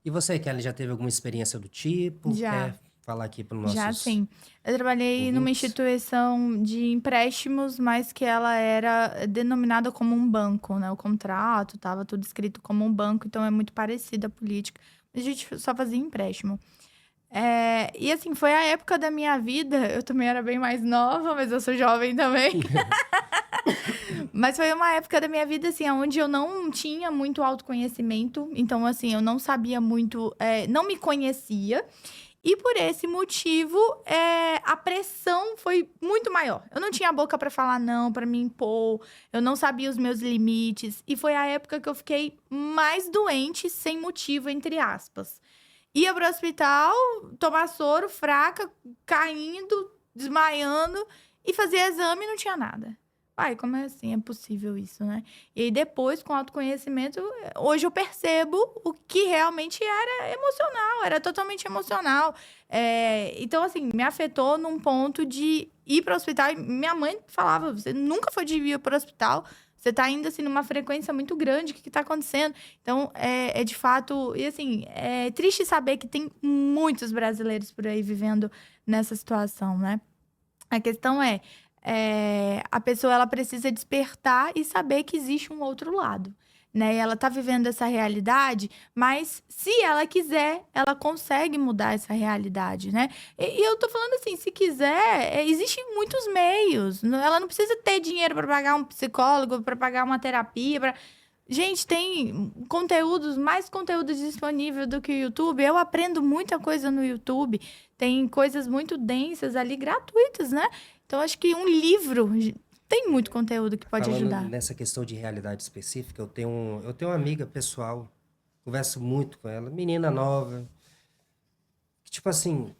E você, Kelly, já teve alguma experiência do tipo? Já. Quer falar aqui para os Já nossos sim. Eu trabalhei numa ouvintes? instituição de empréstimos, mas que ela era denominada como um banco, né? O contrato estava tudo escrito como um banco, então é muito parecida a política. A gente só fazia empréstimo. E assim, foi a época da minha vida. Eu também era bem mais nova, mas eu sou jovem também. Mas foi uma época da minha vida, assim, onde eu não tinha muito autoconhecimento. Então, assim, eu não sabia muito, não me conhecia. E por esse motivo, a pressão foi muito maior. Eu não tinha boca para falar não, para me impor. Eu não sabia os meus limites. E foi a época que eu fiquei mais doente, sem motivo, entre aspas. Ia pro hospital, tomar soro, fraca, caindo, desmaiando. E fazia exame e não tinha nada. Ai, como é assim? É possível isso, né? E aí depois, com autoconhecimento, hoje eu percebo o que realmente era emocional, era totalmente emocional. Então, assim, me afetou num ponto de ir para o hospital. E minha mãe falava, você nunca foi de ir para o hospital, você tá indo, assim, numa frequência muito grande, o que tá acontecendo? Então, de fato... E, assim, é triste saber que tem muitos brasileiros por aí vivendo nessa situação, né? A questão a pessoa ela precisa despertar e saber que existe um outro lado, né? E ela tá vivendo essa realidade, mas se ela quiser, ela consegue mudar essa realidade, né? E eu tô falando assim, se quiser, existem muitos meios. Ela não precisa ter dinheiro para pagar um psicólogo, para pagar uma terapia, Gente, tem mais conteúdos disponíveis do que o YouTube. Eu aprendo muita coisa no YouTube. Tem coisas muito densas ali, gratuitas, né? Então, acho que um livro tem muito conteúdo que pode Falando ajudar. nessa questão de realidade específica, eu tenho uma amiga pessoal, converso muito com ela, menina nova, que, tipo assim,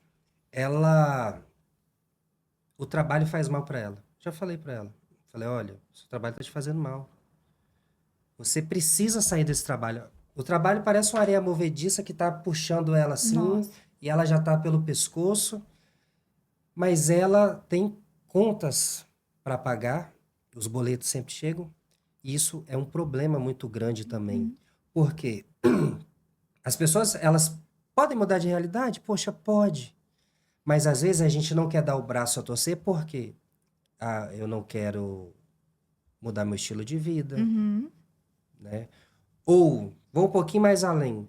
o trabalho faz mal para ela. Já falei para ela. Falei, olha, seu trabalho tá te fazendo mal. Você precisa sair desse trabalho. O trabalho parece uma areia movediça que tá puxando ela assim, Nossa. e ela já tá pelo pescoço, mas ela tem contas para pagar, os boletos sempre chegam, e isso é um problema muito grande também. Porque as pessoas, elas podem mudar de realidade? Poxa, pode. Mas às vezes a gente não quer dar o braço a torcer porque eu não quero mudar meu estilo de vida, Uhum. né? Ou, vou um pouquinho mais além.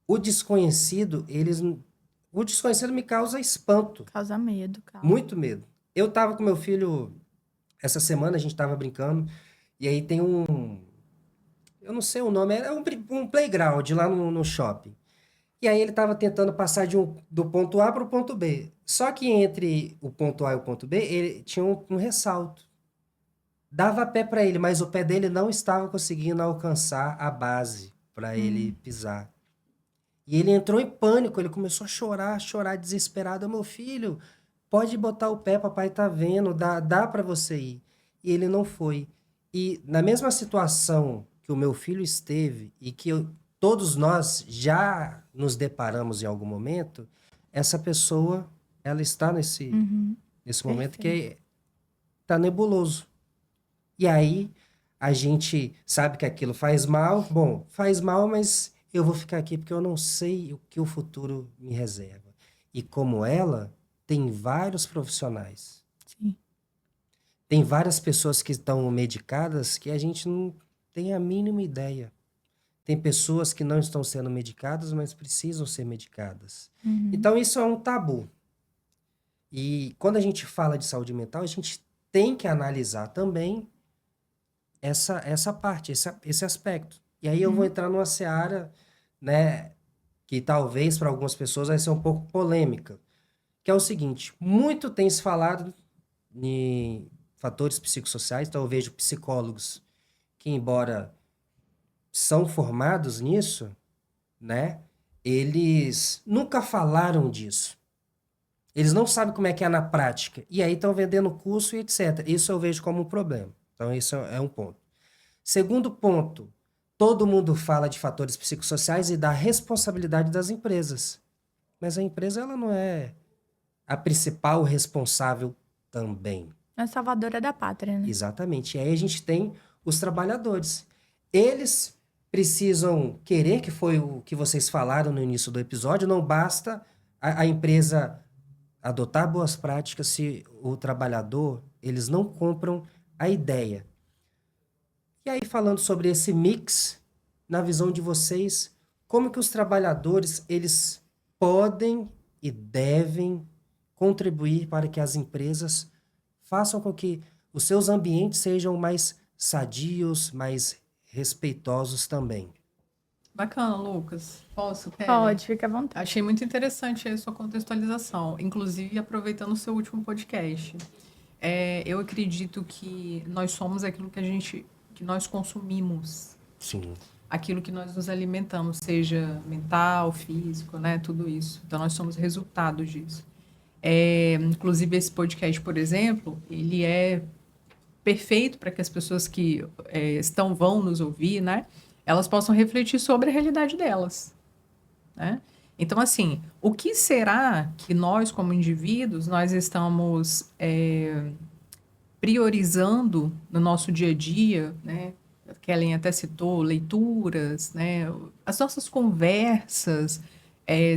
O desconhecido me causa espanto, Causa medo, causa. muito medo. Eu tava com meu filho, essa semana a gente tava brincando, e aí tem eu não sei o nome, é um playground lá no shopping. E aí ele estava tentando passar do ponto A para o ponto B. Só que entre o ponto A e o ponto B, ele tinha um ressalto. Dava pé para ele, mas o pé dele não estava conseguindo alcançar a base para ele pisar. E ele entrou em pânico, ele começou a chorar desesperado. Meu filho, pode botar o pé, papai tá vendo, dá para você ir. E ele não foi. E na mesma situação que o meu filho esteve e que todos nós já nos deparamos em algum momento, essa pessoa, ela está nesse momento que tá nebuloso. E aí, a gente sabe que aquilo faz mal. Bom, faz mal, mas eu vou ficar aqui porque eu não sei o que o futuro me reserva. E como ela, tem vários profissionais. Sim. Tem várias pessoas que estão medicadas que a gente não tem a mínima ideia. Tem pessoas que não estão sendo medicadas, mas precisam ser medicadas. Então, isso é um tabu. E quando a gente fala de saúde mental, a gente tem que analisar também essa parte, esse aspecto. E aí eu vou entrar numa seara, né, que talvez para algumas pessoas vai ser um pouco polêmica, que é o seguinte: muito tem se falado em fatores psicossociais, então eu vejo psicólogos que, embora são formados nisso, né, eles nunca falaram disso. Eles não sabem como é que é na prática. E aí estão vendendo curso e etc. Isso eu vejo como um problema. Então, isso é um ponto. Segundo ponto, todo mundo fala de fatores psicossociais e da responsabilidade das empresas. Mas a empresa, ela não é a principal responsável também. É a salvadora da pátria, né? Exatamente. E aí a gente tem os trabalhadores. Eles precisam querer, que foi o que vocês falaram no início do episódio, não basta a empresa adotar boas práticas se o trabalhador, eles não compram a ideia. E aí, falando sobre esse mix, na visão de vocês, como que os trabalhadores, eles podem e devem contribuir para que as empresas façam com que os seus ambientes sejam mais sadios, mais respeitosos também? Bacana, Lucas. Posso, Kelly? Pode, fica à vontade. Achei muito interessante a sua contextualização, inclusive aproveitando o seu último podcast. Eu acredito que nós somos aquilo que nós consumimos, Sim. aquilo que nós nos alimentamos, seja mental, físico, né, tudo isso. Então nós somos resultado disso. Inclusive esse podcast, por exemplo, ele é perfeito para que as pessoas que vão nos ouvir, né, elas possam refletir sobre a realidade delas, né? Então, assim, o que será que nós, como indivíduos, nós estamos priorizando no nosso dia a dia, né? Kellen até citou leituras, né? As nossas conversas.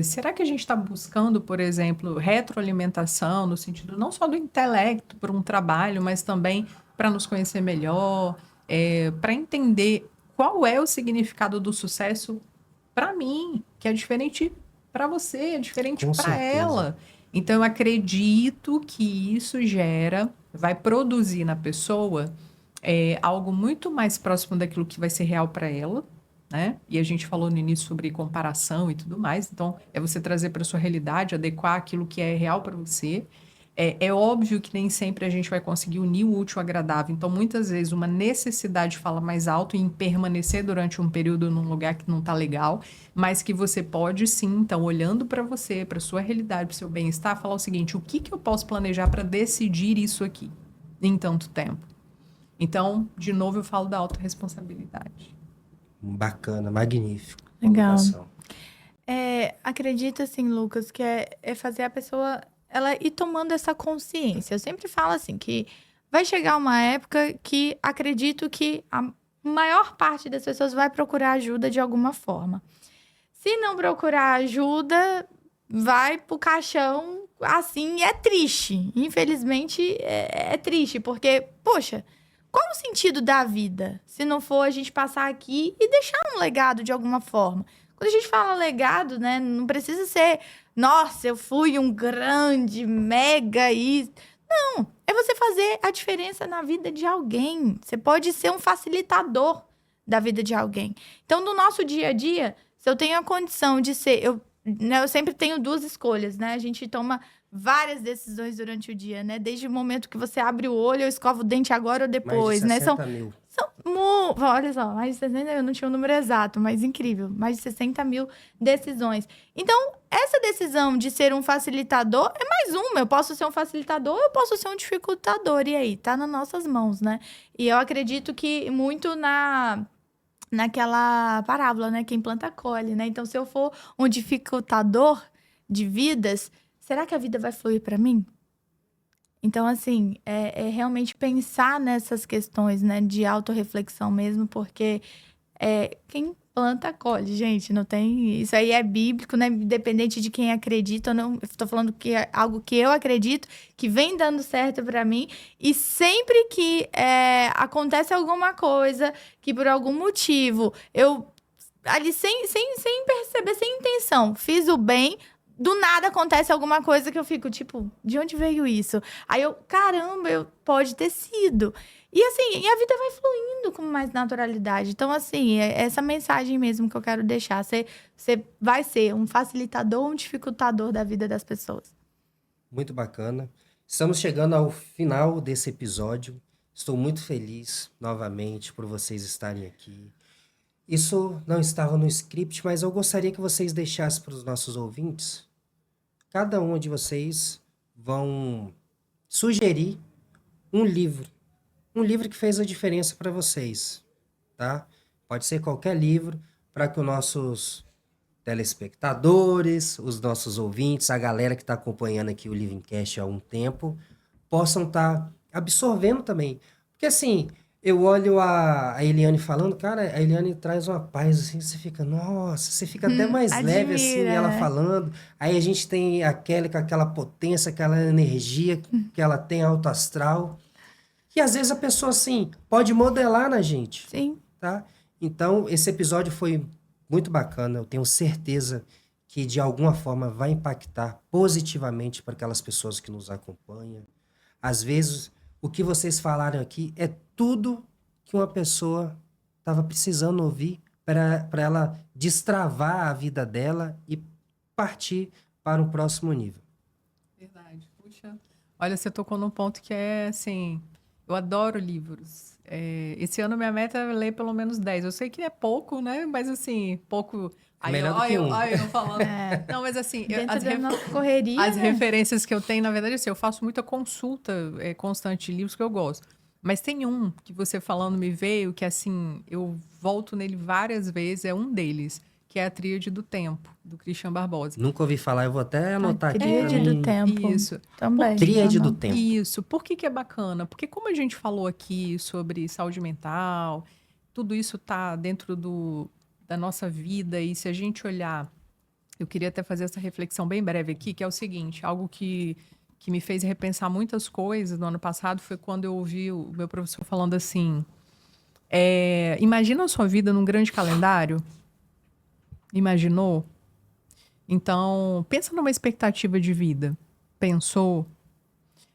Será que a gente está buscando, por exemplo, retroalimentação no sentido não só do intelecto para um trabalho, mas também para nos conhecer melhor, para entender qual é o significado do sucesso para mim, que é diferente para você, é diferente para ela. Então, eu acredito que isso vai produzir na pessoa algo muito mais próximo daquilo que vai ser real para ela, né? E a gente falou no início sobre comparação e tudo mais. Então, é você trazer para sua realidade, adequar aquilo que é real para você. É óbvio que nem sempre a gente vai conseguir unir o útil ao agradável. Então, muitas vezes, uma necessidade fala mais alto em permanecer durante um período num lugar que não está legal, mas que você pode sim, então, olhando para você, para sua realidade, para o seu bem-estar, falar o seguinte: o que eu posso planejar para decidir isso aqui em tanto tempo? Então, de novo, eu falo da autorresponsabilidade. Bacana, magnífico. Legal. Acredito, assim, Lucas, que é fazer a pessoa ela ir tomando essa consciência. Eu sempre falo assim, que vai chegar uma época que acredito que a maior parte das pessoas vai procurar ajuda de alguma forma. Se não procurar ajuda, vai pro caixão, assim, é triste. Infelizmente, é triste, porque, poxa, qual o sentido da vida se não for a gente passar aqui e deixar um legado de alguma forma? Quando a gente fala legado, né, não precisa ser, nossa, eu fui um grande, mega e... Não, é você fazer a diferença na vida de alguém. Você pode ser um facilitador da vida de alguém. Então, no nosso dia a dia, se eu tenho a condição de ser... Eu né, eu sempre tenho duas escolhas, né? A gente toma várias decisões durante o dia, né? Desde o momento que você abre o olho, eu escovo o dente agora ou Mais de depois, né? 60 mil. Olha só, mais de 60, eu não tinha o número exato, mas incrível. Mais de 60 mil decisões. Então, essa decisão de ser um facilitador é mais uma. Eu posso ser um facilitador, eu posso ser um dificultador. E aí, tá nas nossas mãos, né? E eu acredito que muito naquela parábola, né? Quem planta, colhe, né? Então, se eu for um dificultador de vidas, será que a vida vai fluir para mim? Então, assim, é realmente pensar nessas questões, né, de autorreflexão mesmo, porque quem planta, colhe, gente, não tem... Isso aí é bíblico, né, independente de quem acredita, eu não estou falando que é algo que eu acredito, que vem dando certo para mim, e sempre que acontece alguma coisa, que por algum motivo eu, ali, sem perceber, sem intenção, fiz o bem... Do nada acontece alguma coisa que eu fico, tipo, de onde veio isso? Aí eu, caramba, pode ter sido. E assim, e a vida vai fluindo com mais naturalidade. Então, assim, é essa mensagem mesmo que eu quero deixar. Você vai ser um facilitador, um dificultador da vida das pessoas. Muito bacana. Estamos chegando ao final desse episódio. Estou muito feliz, novamente, por vocês estarem aqui. Isso não estava no script, mas eu gostaria que vocês deixassem para os nossos ouvintes. Cada um de vocês vão sugerir um livro que fez a diferença para vocês, tá? Pode ser qualquer livro, para que os nossos telespectadores, os nossos ouvintes, a galera que está acompanhando aqui o Livingcast há um tempo, possam estar absorvendo também. Porque assim, eu olho a Eliane falando, cara, a Eliane traz uma paz, assim, você fica, nossa, você fica até mais leve, assim, admira, ela né? falando. Aí a gente tem a Kelly com aquela potência, aquela energia que ela tem alto astral. E às vezes a pessoa, assim, pode modelar na gente, Sim. tá? Então, esse episódio foi muito bacana. Eu tenho certeza que, de alguma forma, vai impactar positivamente para aquelas pessoas que nos acompanham. Às vezes, o que vocês falaram aqui é tudo que uma pessoa estava precisando ouvir para ela destravar a vida dela e partir para um próximo nível. Verdade. Puxa. Olha, você tocou num ponto que é assim. Eu adoro livros. Esse ano minha meta é ler pelo menos 10. Eu sei que é pouco, né? Mas assim, pouco. Melhor do que um. Eu falando. Não, mas assim, Dentro da nossa correria, as né? referências que eu tenho, na verdade, assim, eu faço muita consulta constante de livros que eu gosto. Mas tem um que você falando me veio, que assim, eu volto nele várias vezes, é um deles, que é a Tríade do Tempo, do Christian Barbosa. Nunca ouvi falar, eu vou até anotar aqui. Tríade pra do mim. tempo. Isso. Também. Tríade do Aham. tempo. Isso. Por que é bacana? Porque como a gente falou aqui sobre saúde mental, tudo isso está dentro da nossa vida, e se a gente olhar, eu queria até fazer essa reflexão bem breve aqui, que é o seguinte, algo que me fez repensar muitas coisas no ano passado foi quando eu ouvi o meu professor falando assim, imagina a sua vida num grande calendário? Imaginou? Então, pensa numa expectativa de vida. Pensou?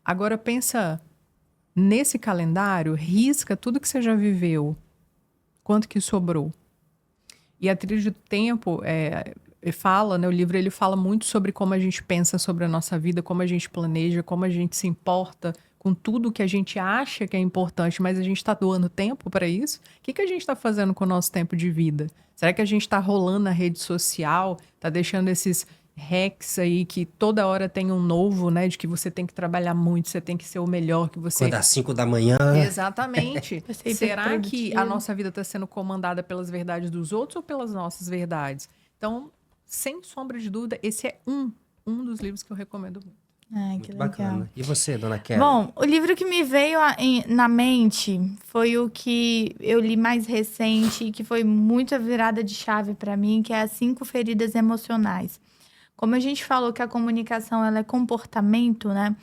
Agora pensa nesse calendário, risca tudo que você já viveu. Quanto que sobrou? E a Tríade do Tempo fala, né, o livro ele fala muito sobre como a gente pensa sobre a nossa vida, como a gente planeja, como a gente se importa com tudo que a gente acha que é importante, mas a gente está doando tempo para isso? O que a gente está fazendo com o nosso tempo de vida? Será que a gente está rolando na rede social, está deixando esses hacks aí que toda hora tem um novo, né, de que você tem que trabalhar muito, você tem que ser o melhor que você... Quando às 5 da manhã. Exatamente. Pra ser Será que a hiperprodutivo. nossa vida está sendo comandada pelas verdades dos outros ou pelas nossas verdades? Então, sem sombra de dúvida, esse é um dos livros que eu recomendo muito. Ai, Muito que legal. bacana. E você, dona Kelly? Bom, o livro que me veio na mente foi o que eu li mais recente e que foi muito a virada de chave para mim, que é As 5 Feridas Emocionais. Como a gente falou que a comunicação ela é comportamento, né?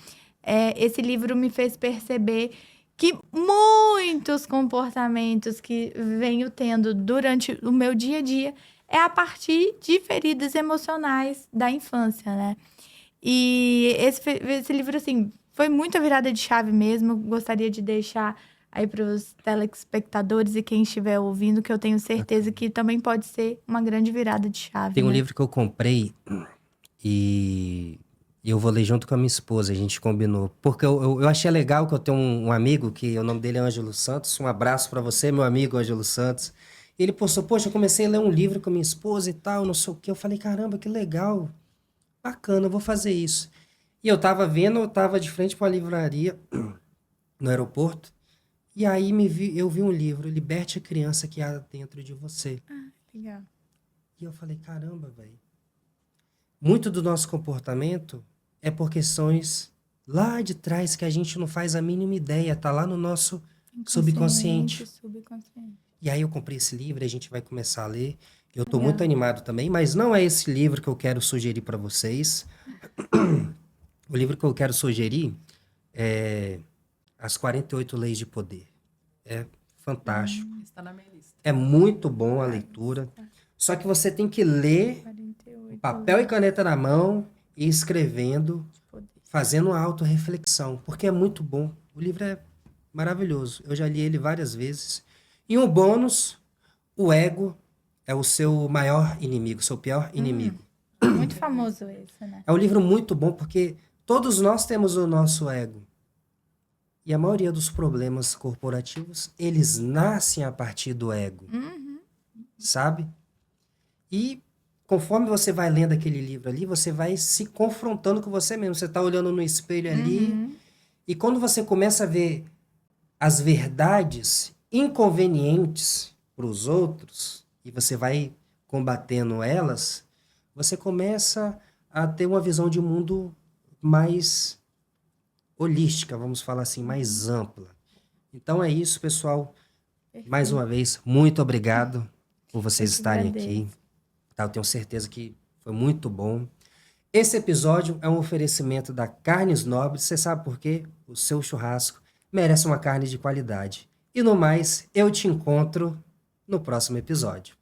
Esse livro me fez perceber que muitos comportamentos que venho tendo durante o meu dia a dia é a partir de feridas emocionais da infância, né? E esse livro, assim, foi muito a virada de chave mesmo. Gostaria de deixar aí para os telespectadores e quem estiver ouvindo, que eu tenho certeza que também pode ser uma grande virada de chave. Tem um né? livro que eu comprei e eu vou ler junto com a minha esposa, a gente combinou. Porque eu achei legal que eu tenho um amigo, que o nome dele é Ângelo Santos. Um abraço pra você, meu amigo Ângelo Santos. Ele postou, poxa, eu comecei a ler um livro com a minha esposa e tal, não sei o quê. Eu falei, caramba, que legal, bacana, eu vou fazer isso. E eu tava vendo, eu tava de frente pra uma livraria no aeroporto, e aí eu vi um livro, Liberte a Criança que há dentro de você. Legal. E eu falei, caramba, velho. Muito do nosso comportamento é por questões lá de trás que a gente não faz a mínima ideia, tá lá no nosso subconsciente. Subconsciente. E aí eu comprei esse livro e a gente vai começar a ler. Eu tô muito animado também, mas não é esse livro que eu quero sugerir para vocês. O livro que eu quero sugerir é As 48 Leis de Poder. É fantástico. Está na minha lista. É muito bom a leitura. Só que você tem que ler 48 papel e caneta na mão e escrevendo, poder. fazendo uma autorreflexão, porque é muito bom. O livro é maravilhoso. Eu já li ele várias vezes. E um bônus, o ego é o seu maior inimigo, seu pior inimigo. Muito famoso esse, né? É um livro muito bom porque todos nós temos o nosso ego. E a maioria dos problemas corporativos, eles nascem a partir do ego. Sabe? E conforme você vai lendo aquele livro ali, você vai se confrontando com você mesmo. Você está olhando no espelho ali. E quando você começa a ver as verdades inconvenientes para os outros, e você vai combatendo elas, você começa a ter uma visão de mundo mais holística, vamos falar assim, mais ampla. Então é isso, pessoal. Mais uma vez, muito obrigado por vocês estarem aqui. Tá, eu tenho certeza que foi muito bom. Esse episódio é um oferecimento da Carnes Nobres. Você sabe por quê? O seu churrasco merece uma carne de qualidade. E no mais, eu te encontro no próximo episódio.